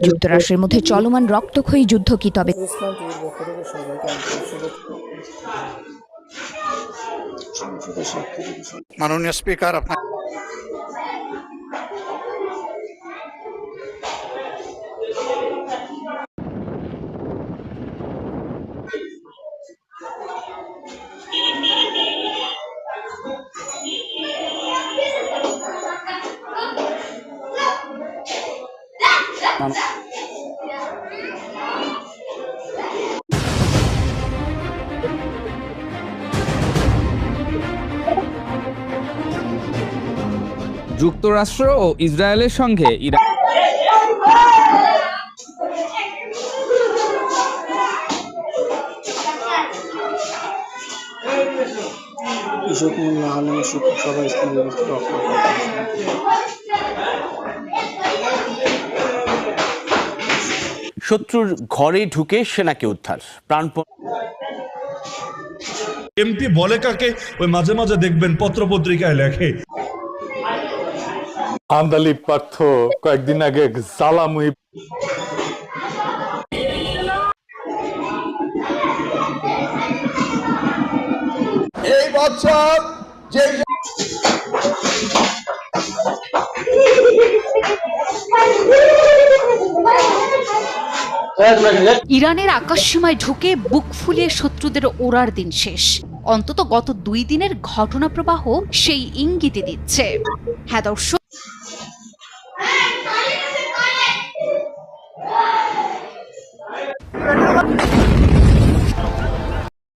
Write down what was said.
যুক্তরাষ্ট্রের মধ্যে চলমান রক্তক্ষয়ী যুদ্ধ কি তবে মাননীয় স্পিকার, আপনার যুক্তরাষ্ট্র ও ইসরায়েলের সঙ্গে ইরান শত্রুর ঘরে ঢুকে সেনাকে উদ্ধার প্রাণপণ এমপি বলে কাকে ওই মাঝে মাঝে দেখবেন পত্রপত্রিকায় লেখে। আন্দালিব পার্থ কয়েকদিন আগে জালামুই এই বছর যে ইরানের আকাশসীমায় ঢুকে বুক ফুলিয়ে শত্রুদের ওড়ার দিন শেষ। অন্তত গত 2 দিনের ঘটনা প্রবাহ সেই ইঙ্গিতে দিচ্ছে। হ্যাঁ দর্শক,